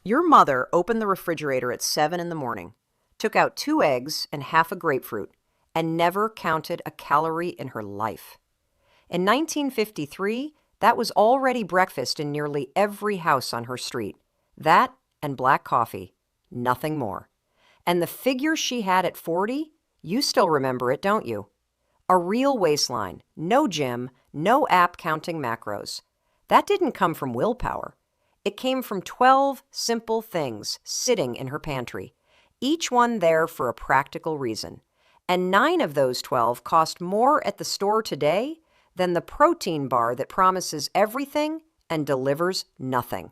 Your mother opened the refrigerator at 7 in the morning, took out 2 eggs and half a grapefruit, and never counted a calorie in her life. In 1953, that was already breakfast in nearly every house on her street. That and black coffee, nothing more. And the figure she had at 40, you still remember it, don't you? A real waistline, no gym, no app counting macros. That didn't come from willpower. It came from 12 simple things sitting in her pantry, each one there for a practical reason. And 9 of those 12 cost more at the store today than the protein bar that promises everything and delivers nothing.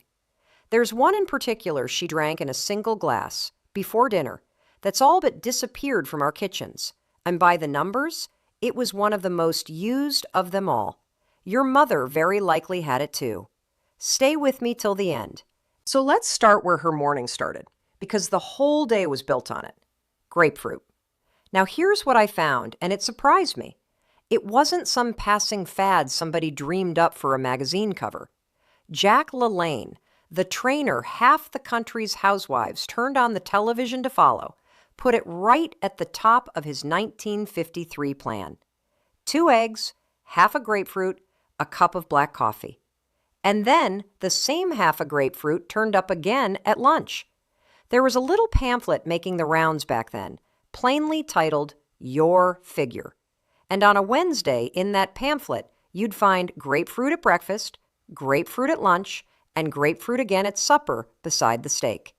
There's one in particular she drank in a single glass, before dinner, that's all but disappeared from our kitchens. And by the numbers, it was one of the most used of them all. Your mother very likely had it too. Stay with me till the end. So let's start where her morning started, because the whole day was built on it. Grapefruit. Now here's what I found, and it surprised me. It wasn't some passing fad somebody dreamed up for a magazine cover. Jack LaLanne, the trainer half the country's housewives turned on the television to follow, put it right at the top of his 1953 plan. 2 eggs, half a grapefruit, a cup of black coffee. And then the same half a grapefruit turned up again at lunch. There was a little pamphlet making the rounds back then, plainly titled, Your Figure. And on a Wednesday in that pamphlet, you'd find grapefruit at breakfast, grapefruit at lunch, and grapefruit again at supper beside the steak.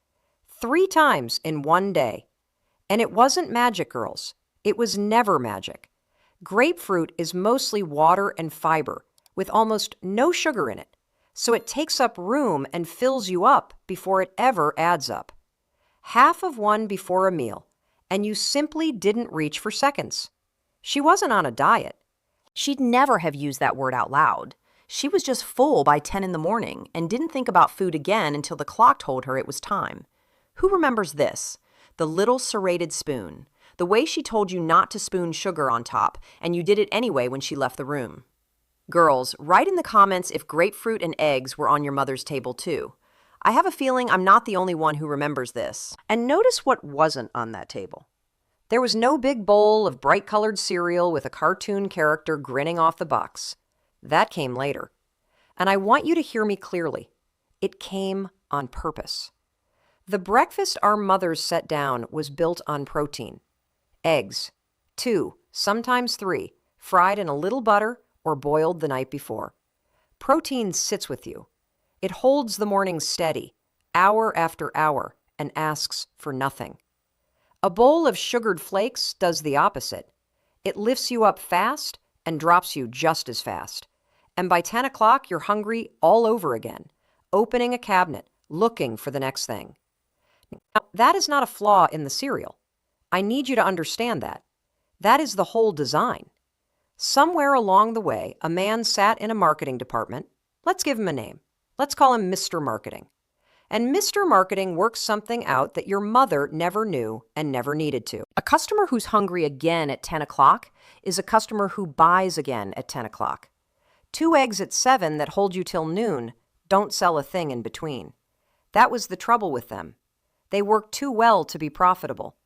3 times in one day. And it wasn't magic, girls. It was never magic. Grapefruit is mostly water and fiber, with almost no sugar in it, so it takes up room and fills you up before it ever adds up. Half of one before a meal, and you simply didn't reach for seconds. She wasn't on a diet. She'd never have used that word out loud. She was just full by 10 in the morning and didn't think about food again until the clock told her it was time. Who remembers this? The little serrated spoon. The way she told you not to spoon sugar on top, and you did it anyway when she left the room. Girls, write in the comments if grapefruit and eggs were on your mother's table too. I have a feeling I'm not the only one who remembers this. And notice what wasn't on that table. There was no big bowl of bright-colored cereal with a cartoon character grinning off the box. That came later. And I want you to hear me clearly. It came on purpose. The breakfast our mothers set down was built on protein. Eggs, 2, sometimes 3, fried in a little butter or boiled the night before. Protein sits with you. It holds the morning steady, hour after hour, and asks for nothing. A bowl of sugared flakes does the opposite. It lifts you up fast and drops you just as fast. And by 10 o'clock, you're hungry all over again, opening a cabinet, looking for the next thing. Now, that is not a flaw in the cereal. I need you to understand that. That is the whole design. Somewhere along the way, a man sat in a marketing department. Let's give him a name. Let's call him Mr. Marketing. And Mr. Marketing works something out that your mother never knew and never needed to. A customer who's hungry again at 10 o'clock is a customer who buys again at 10 o'clock. 2 eggs at 7 that hold you till noon don't sell a thing in between. That was the trouble with them. They work too well to be profitable.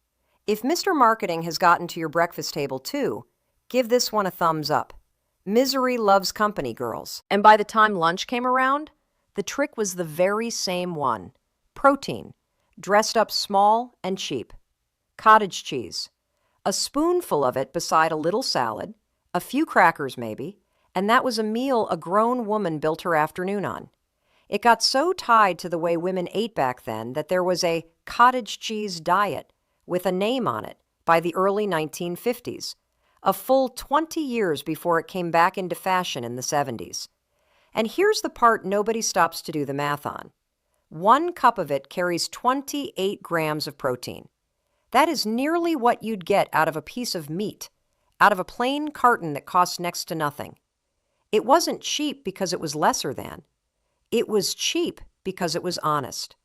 If Mr. Marketing has gotten to your breakfast table too, give this one a thumbs up. Misery loves company, girls. And by the time lunch came around, the trick was the very same one. Protein, dressed up small and cheap. Cottage cheese. A spoonful of it beside a little salad, a few crackers maybe, and that was a meal a grown woman built her afternoon on. It got so tied to the way women ate back then that there was a cottage cheese diet with a name on it by the early 1950s, a full 20 years before it came back into fashion in the 70s. And here's the part nobody stops to do the math on. 1 cup of it carries 28 grams of protein. That is nearly what you'd get out of a piece of meat, out of a plain carton that costs next to nothing. It wasn't cheap because it was lesser than. It was cheap because it was honest.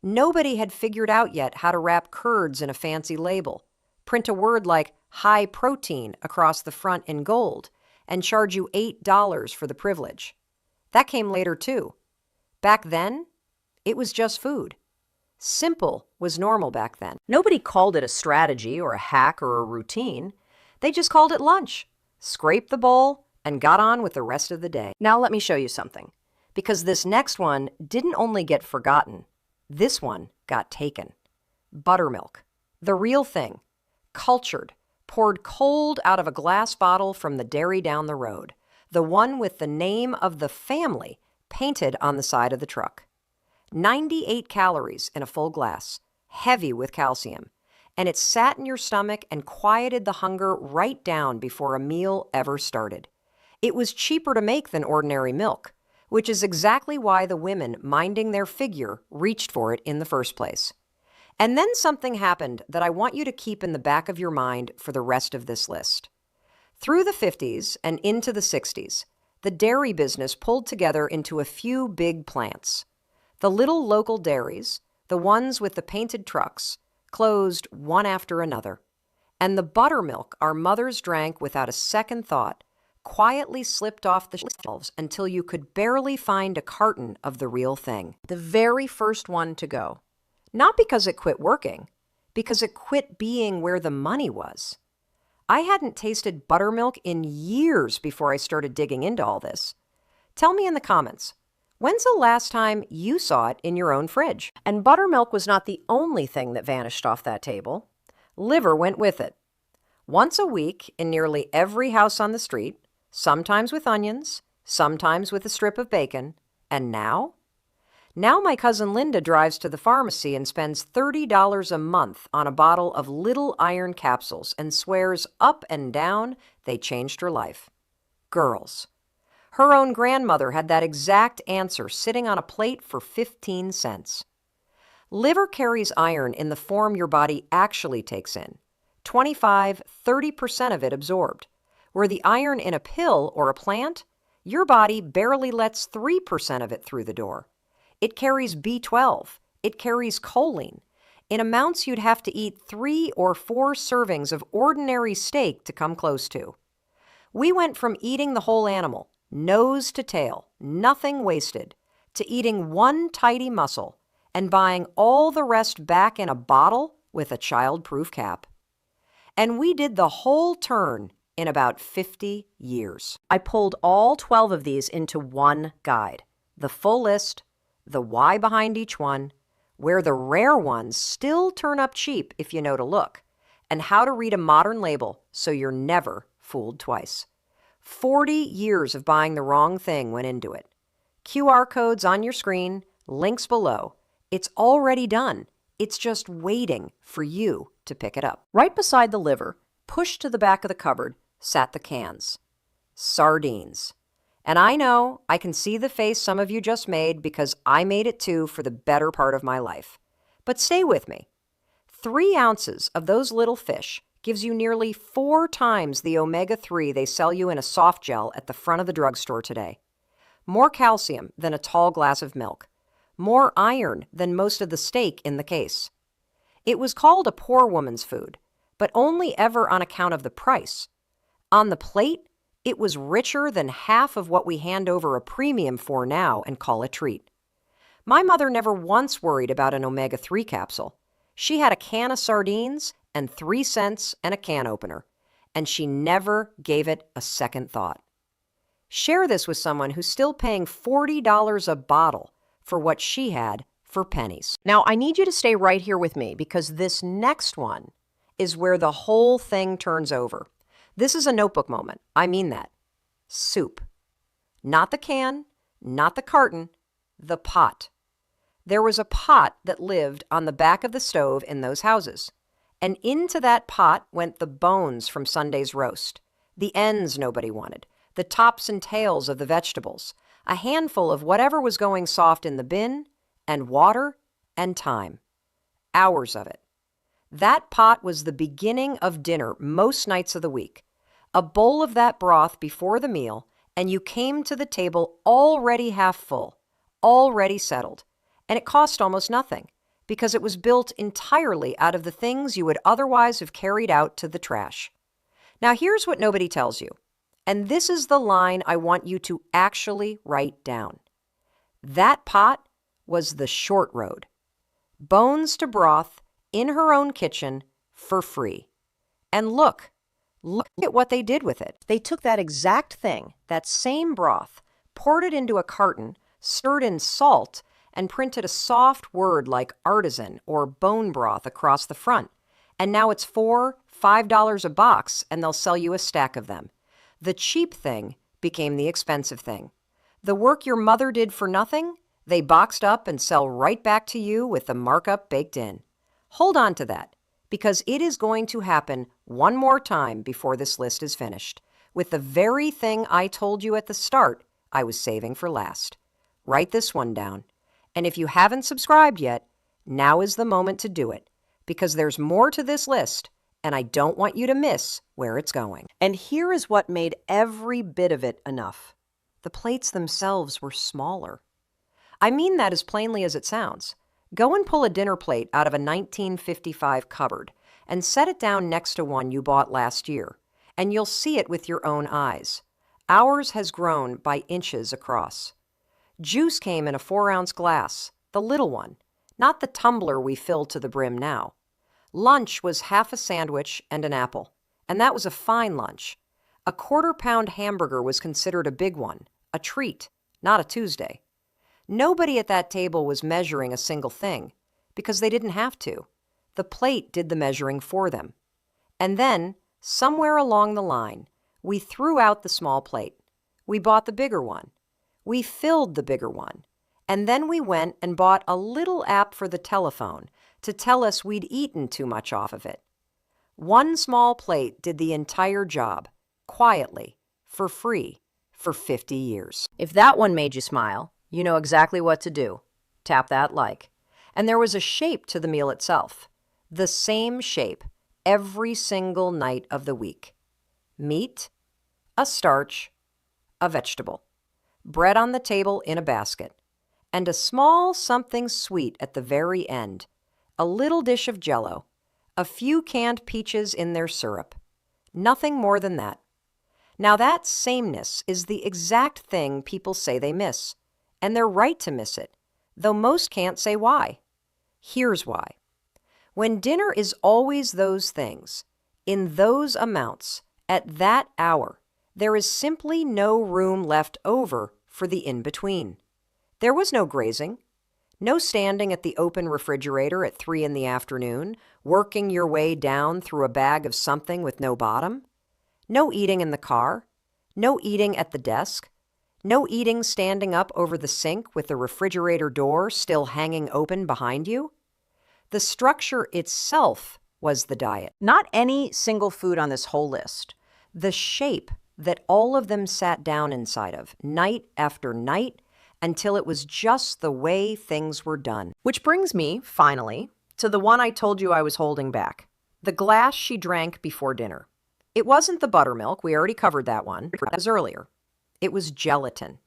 Nobody had figured out yet how to wrap curds in a fancy label, print a word like high protein across the front in gold, and charge you $8 for the privilege. That came later too. Back then, it was just food. Simple was normal back then. Nobody called it a strategy or a hack or a routine. They just called it lunch, scraped the bowl, and got on with the rest of the day. Now let me show you something, because this next one didn't only get forgotten, this one got taken. Buttermilk, the real thing, cultured, poured cold out of a glass bottle from the dairy down the road, the one with the name of the family painted on the side of the truck. 98 calories in a full glass, heavy with calcium, and it sat in your stomach and quieted the hunger right down before a meal ever started. It was cheaper to make than ordinary milk, which is exactly why the women minding their figure reached for it in the first place. And then something happened that I want you to keep in the back of your mind for the rest of this list. Through the 50s and into the 60s, the dairy business pulled together into a few big plants. The little local dairies, the ones with the painted trucks, closed one after another. And the buttermilk our mothers drank without a second thought quietly slipped off the shelves until you could barely find a carton of the real thing. The very first one to go. Not because it quit working, because it quit being where the money was. I hadn't tasted buttermilk in years before I started digging into all this. Tell me in the comments, when's the last time you saw it in your own fridge? And buttermilk was not the only thing that vanished off that table. Liver went with it. Once a week in nearly every house on the street, sometimes with onions, sometimes with a strip of bacon, and now? Now my cousin Linda drives to the pharmacy and spends $30 a month on a bottle of little iron capsules and swears up and down they changed her life. Girls. Her own grandmother had that exact answer sitting on a plate for 15 cents. Liver carries iron in the form your body actually takes in, 25–30% of it absorbed. Where the iron in a pill or a plant, your body barely lets 3% of it through the door. It carries B12. It carries choline in amounts you'd have to eat 3 or 4 servings of ordinary steak to come close to. We went from eating the whole animal, nose to tail, nothing wasted, to eating one tidy muscle and buying all the rest back in a bottle with a child-proof cap. And we did the whole turn in about 50 years. I pulled all 12 of these into one guide, the full list, the why behind each one, where the rare ones still turn up cheap if you know to look, and how to read a modern label so you're never fooled twice. 40 years of buying the wrong thing went into it. QR codes on your screen, links below. It's already done. It's just waiting for you to pick it up. Right beside the liver, pushed to the back of the cupboard, sat the cans. Sardines. And I know I can see the face some of you just made because I made it too for the better part of my life. But stay with me. 3 ounces of those little fish gives you nearly 4 times the omega-3 they sell you in a soft gel at the front of the drugstore today. More calcium than a tall glass of milk. More iron than most of the steak in the case. It was called a poor woman's food, but only ever on account of the price. On the plate, it was richer than half of what we hand over a premium for now and call a treat. My mother never once worried about an omega-3 capsule. She had a can of sardines and 3 cents and a can opener, and she never gave it a second thought. Share this with someone who's still paying $40 a bottle for what she had for pennies. Now, I need you to stay right here with me because this next one is where the whole thing turns over. This is a notebook moment. I mean that. Soup. Not the can, not the carton, the pot. There was a pot that lived on the back of the stove in those houses. And into that pot went the bones from Sunday's roast, the ends nobody wanted, the tops and tails of the vegetables, a handful of whatever was going soft in the bin, and water and time. Hours of it. That pot was the beginning of dinner most nights of the week. A bowl of that broth before the meal, and you came to the table already half full, already settled. And it cost almost nothing, because it was built entirely out of the things you would otherwise have carried out to the trash. Now here's what nobody tells you, and this is the line I want you to actually write down. That pot was the short road. bones to broth, in her own kitchen, for free. And look at what they did with it. They took that exact thing, that same broth, poured it into a carton, stirred in salt, and printed a soft word like artisan or bone broth across the front. And now it's $5 a box, and they'll sell you a stack of them. The cheap thing became the expensive thing. The work your mother did for nothing, they boxed up and sell right back to you with the markup baked in. Hold on to that, because it is going to happen one more time before this list is finished, with the very thing I told you at the start I was saving for last. Write this one down. And if you haven't subscribed yet, now is the moment to do it, because there's more to this list, and I don't want you to miss where it's going. And here is what made every bit of it enough. The plates themselves were smaller. I mean that as plainly as it sounds. Go and pull a dinner plate out of a 1955 cupboard and set it down next to one you bought last year, and you'll see it with your own eyes. Ours has grown by inches across. Juice came in a 4-ounce glass, the little one, not the tumbler we fill to the brim now. Lunch was half a sandwich and an apple, and that was a fine lunch. A 1/4-pound hamburger was considered a big one, a treat, not a Tuesday. Nobody at that table was measuring a single thing, because they didn't have to. The plate did the measuring for them. And then, somewhere along the line, we threw out the small plate. We bought the bigger one. We filled the bigger one. And then we went and bought a little app for the telephone to tell us we'd eaten too much off of it. One small plate did the entire job, quietly, for free, for 50 years. If that one made you smile, you know exactly what to do. Tap that like. And there was a shape to the meal itself. The same shape every single night of the week. Meat, a starch, a vegetable. Bread on the table in a basket. And a small something sweet at the very end. A little dish of Jell-O. A few canned peaches in their syrup. Nothing more than that. Now that sameness is the exact thing people say they miss. And they're right to miss it, though most can't say why. Here's why. When dinner is always those things, in those amounts, at that hour, there is simply no room left over for the in-between. There was no grazing, no standing at the open refrigerator at 3 in the afternoon, working your way down through a bag of something with no bottom, no eating in the car, no eating at the desk, no eating standing up over the sink with the refrigerator door still hanging open behind you. The structure itself was the diet. Not any single food on this whole list. The shape that all of them sat down inside of, night after night, until it was just the way things were done. Which brings me, finally, to the one I told you I was holding back. The glass she drank before dinner. It wasn't the buttermilk, we already covered that one, as earlier. It was gelatin.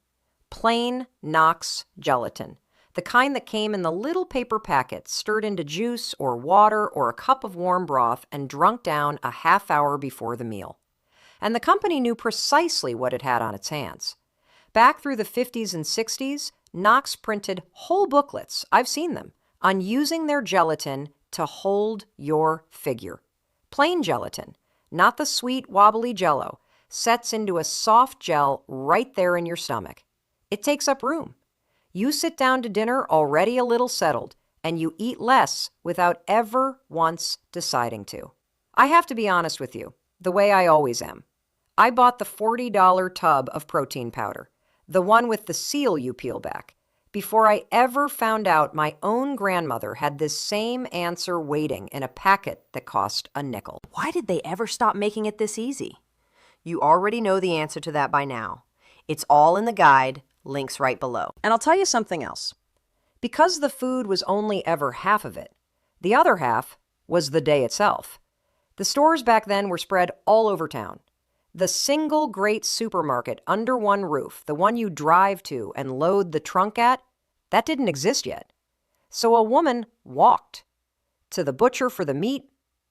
Plain Knox gelatin. The kind that came in the little paper packet, stirred into juice or water or a cup of warm broth and drunk down a half hour before the meal. And the company knew precisely what it had on its hands. Back through the 50s and 60s, Knox printed whole booklets, I've seen them, on using their gelatin to hold your figure. Plain gelatin, not the sweet, wobbly Jell-O, sets into a soft gel right there in your stomach. It takes up room. You sit down to dinner already a little settled, and you eat less without ever once deciding to. I have to be honest with you, the way I always am. I bought the $40 tub of protein powder, the one with the seal you peel back, before I ever found out my own grandmother had this same answer waiting in a packet that cost a nickel. Why did they ever stop making it this easy? You already know the answer to that by now. It's all in the guide, links right below. And I'll tell you something else. Because the food was only ever half of it, the other half was the day itself. The stores back then were spread all over town. The single great supermarket under one roof, the one you drive to and load the trunk at, that didn't exist yet. So a woman walked to the butcher for the meat,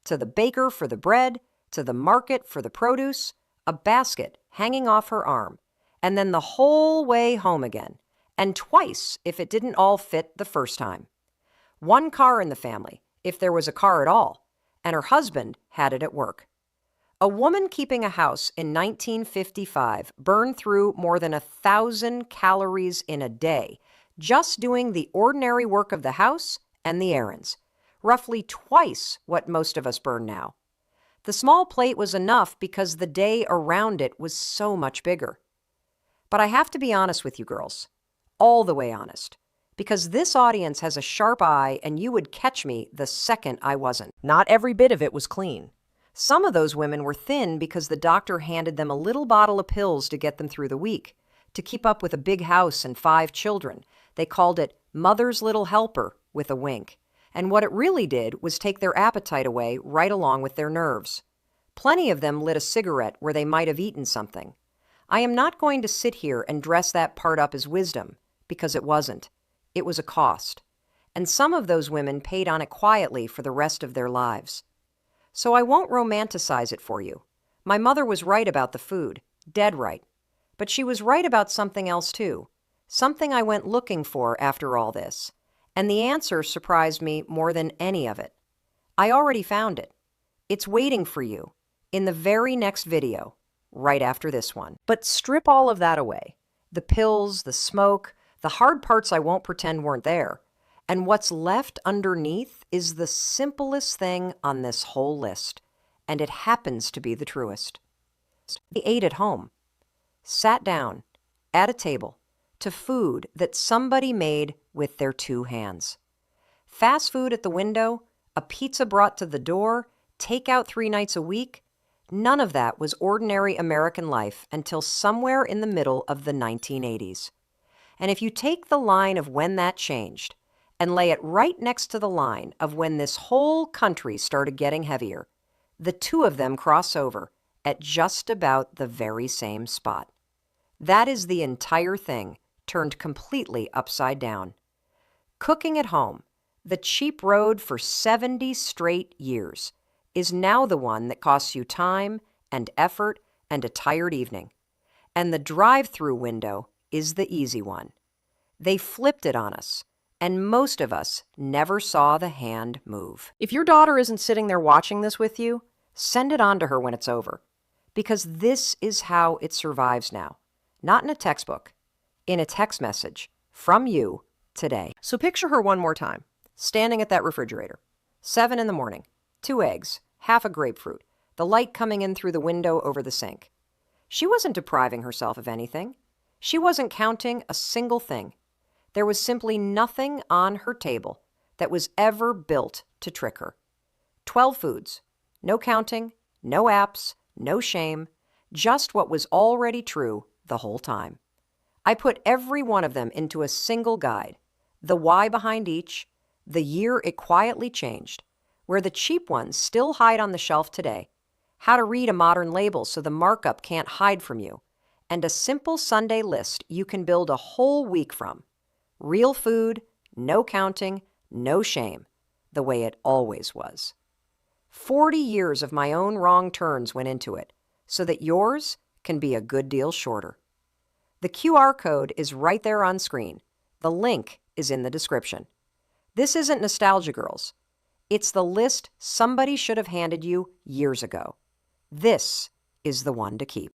to the baker for the bread, to the market for the produce, a basket hanging off her arm, and then the whole way home again, and twice if it didn't all fit the first time. One car in the family, if there was a car at all, and her husband had it at work. A woman keeping a house in 1955 burned through more than 1,000 calories in a day just doing the ordinary work of the house and the errands, roughly twice what most of us burn now. The small plate was enough because the day around it was so much bigger. But I have to be honest with you girls, all the way honest, because this audience has a sharp eye and you would catch me the second I wasn't. Not every bit of it was clean. Some of those women were thin because the doctor handed them a little bottle of pills to get them through the week, to keep up with a big house and 5 children. They called it mother's little helper with a wink. And what it really did was take their appetite away right along with their nerves. Plenty of them lit a cigarette where they might have eaten something. I am not going to sit here and dress that part up as wisdom, because it wasn't. It was a cost. And some of those women paid on it quietly for the rest of their lives. So I won't romanticize it for you. My mother was right about the food, dead right. But she was right about something else too, something I went looking for after all this. And the answer surprised me more than any of it. I already found it. It's waiting for you in the very next video, right after this one. But strip all of that away. The pills, the smoke, the hard parts I won't pretend weren't there. And what's left underneath is the simplest thing on this whole list, and it happens to be the truest. They ate at home, sat down, at a table, to food that somebody made with their 2 hands. Fast food at the window, a pizza brought to the door, takeout 3 nights a week, none of that was ordinary American life until somewhere in the middle of the 1980s. And if you take the line of when that changed, and lay it right next to the line of when this whole country started getting heavier, the 2 of them cross over at just about the very same spot. That is the entire thing turned completely upside down. Cooking at home, the cheap road for 70 straight years, is now the one that costs you time and effort and a tired evening. And the drive-through window is the easy one. They flipped it on us. And most of us never saw the hand move. If your daughter isn't sitting there watching this with you, send it on to her when it's over. Because this is how it survives now. Not in a textbook, in a text message from you today. So picture her one more time, standing at that refrigerator. 7 in the morning, 2 eggs, half a grapefruit, the light coming in through the window over the sink. She wasn't depriving herself of anything. She wasn't counting a single thing. There was simply nothing on her table that was ever built to trick her. 12 foods, no counting, no apps, no shame, just what was already true the whole time. I put every one of them into a single guide, the why behind each, the year it quietly changed, where the cheap ones still hide on the shelf today, how to read a modern label so the markup can't hide from you, and a simple Sunday list you can build a whole week from. Real food, no counting, no shame, the way it always was. 40 years of my own wrong turns went into it, so that yours can be a good deal shorter. The QR code is right there on screen. The link is in the description. This isn't nostalgia, girls. It's the list somebody should have handed you years ago. This is the one to keep.